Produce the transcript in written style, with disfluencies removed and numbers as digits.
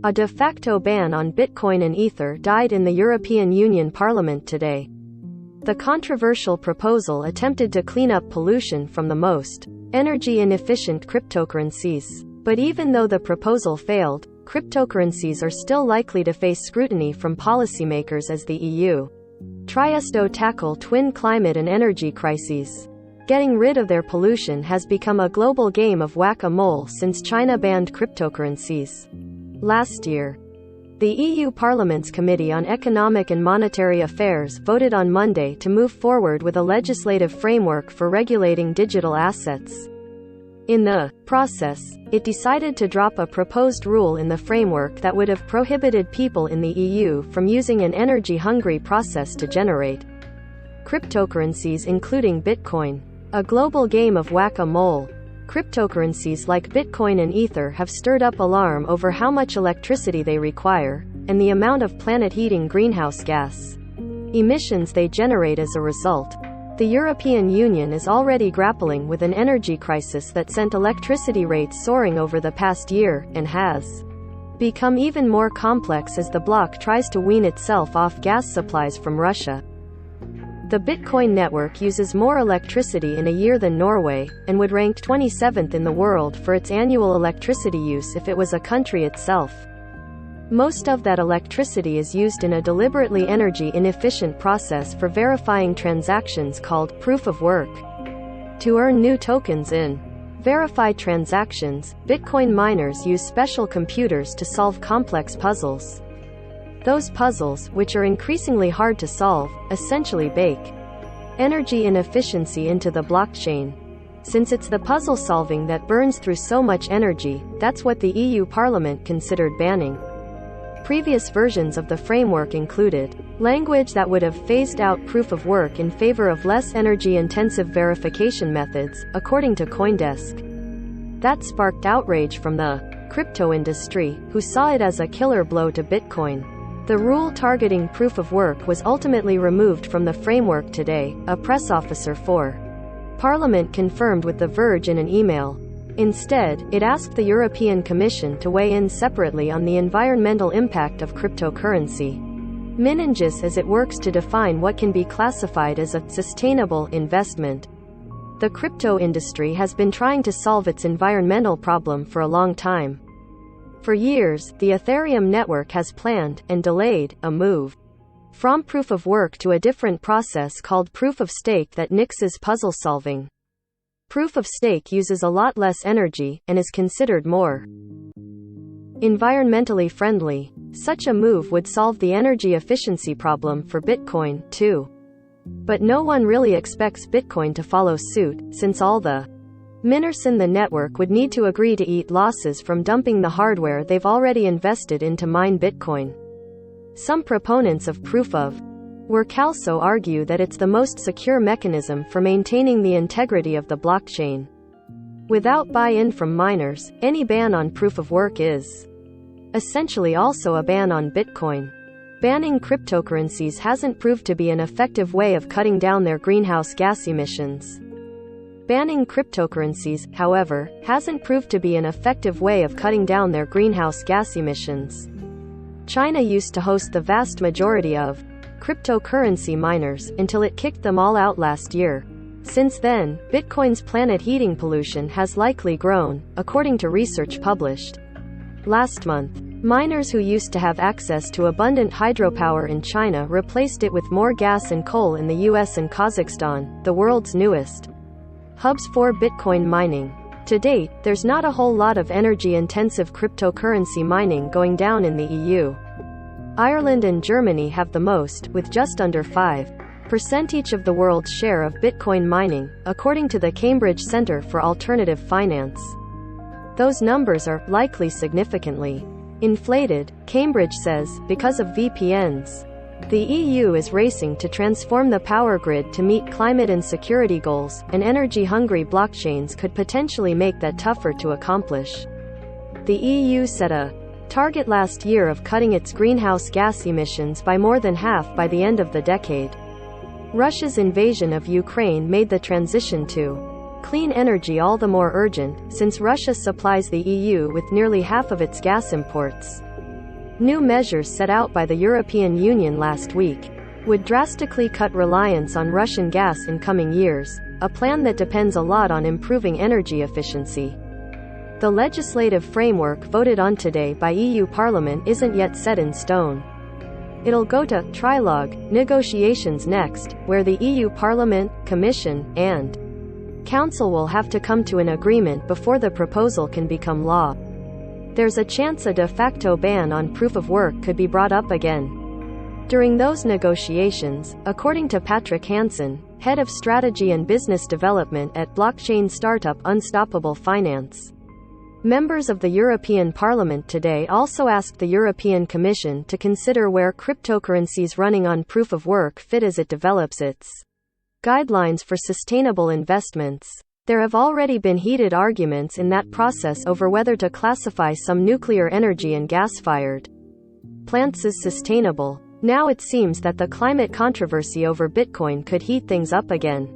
A de facto ban on Bitcoin and Ether died in the European Union Parliament today. The controversial proposal attempted to clean up pollution from the most energy-inefficient cryptocurrencies. But even though the proposal failed, cryptocurrencies are still likely to face scrutiny from policymakers as the EU tries to tackle twin climate and energy crises. Getting rid of their pollution has become a global game of whack-a-mole since China banned cryptocurrencies last year. The EU Parliament's Committee on Economic and Monetary Affairs voted on Monday to move forward with a legislative framework for regulating digital assets. In the process, it decided to drop a proposed rule in the framework that would have prohibited people in the EU from using an energy-hungry process to generate cryptocurrencies, including Bitcoin. A global game of whack-a-mole. Cryptocurrencies like Bitcoin and Ether have stirred up alarm over how much electricity they require, and the amount of planet-heating greenhouse gas emissions they generate as a result. The European Union is already grappling with an energy crisis that sent electricity rates soaring over the past year, and has become even more complex as the bloc tries to wean itself off gas supplies from Russia. The Bitcoin network uses more electricity in a year than Norway, and would rank 27th in the world for its annual electricity use if it was a country itself. Most of that electricity is used in a deliberately energy-inefficient process for verifying transactions called proof of work. To earn new tokens in verified transactions, Bitcoin miners use special computers to solve complex puzzles. Those puzzles, which are increasingly hard to solve, essentially bake energy inefficiency into the blockchain. Since it's the puzzle solving that burns through so much energy, that's what the EU Parliament considered banning. Previous versions of the framework included language that would have phased out proof of work in favor of less energy-intensive verification methods, according to CoinDesk. That sparked outrage from the crypto industry, who saw it as a killer blow to Bitcoin. The rule targeting proof of work was ultimately removed from the framework today, a press officer for Parliament confirmed with The Verge in an email. Instead, it asked the European Commission to weigh in separately on the environmental impact of cryptocurrency meninges as it works to define what can be classified as a sustainable investment. The crypto industry has been trying to solve its environmental problem for a long time. For years, the Ethereum network has planned, and delayed, a move from proof of work to a different process called proof of stake that nixes puzzle solving. Proof of stake uses a lot less energy, and is considered more environmentally friendly. Such a move would solve the energy efficiency problem for Bitcoin, too. But no one really expects Bitcoin to follow suit, since all the miners in the network would need to agree to eat losses from dumping the hardware they've already invested in to mine Bitcoin. Some proponents of proof of work also argue that it's the most secure mechanism for maintaining the integrity of the blockchain. Without buy-in from miners, any ban on proof of work is essentially also a ban on Bitcoin. Banning cryptocurrencies hasn't proved to be an effective way of cutting down their greenhouse gas emissions. Banning cryptocurrencies, however, hasn't proved to be an effective way of cutting down their greenhouse gas emissions. China used to host the vast majority of cryptocurrency miners, until it kicked them all out last year. Since then, Bitcoin's planet heating pollution has likely grown, according to research published last month. Miners who used to have access to abundant hydropower in China replaced it with more gas and coal in the US and Kazakhstan, the world's newest hubs for Bitcoin mining. To date, there's not a whole lot of energy-intensive cryptocurrency mining going down in the EU. Ireland and Germany have the most, with just under 5% each of the world's share of Bitcoin mining, according to the Cambridge Centre for Alternative Finance. Those numbers are, likely, significantly inflated, Cambridge says, because of VPNs. The EU is racing to transform the power grid to meet climate and security goals, and energy-hungry blockchains could potentially make that tougher to accomplish. The EU set a target last year of cutting its greenhouse gas emissions by more than half by the end of the decade. Russia's invasion of Ukraine made the transition to clean energy all the more urgent, since Russia supplies the EU with nearly half of its gas imports. New measures set out by the European Union last week would drastically cut reliance on Russian gas in coming years, a plan that depends a lot on improving energy efficiency. The legislative framework voted on today by EU Parliament isn't yet set in stone. It'll go to trilogue negotiations next, where the EU Parliament, Commission, and Council will have to come to an agreement before the proposal can become law. There's a chance a de facto ban on proof of work could be brought up again during those negotiations, according to Patrick Hansen, head of strategy and business development at blockchain startup Unstoppable Finance. Members of the European Parliament today also asked the European Commission to consider where cryptocurrencies running on proof of work fit as it develops its guidelines for sustainable investments. There have already been heated arguments in that process over whether to classify some nuclear energy and gas-fired plants as sustainable. Now it seems that the climate controversy over Bitcoin could heat things up again.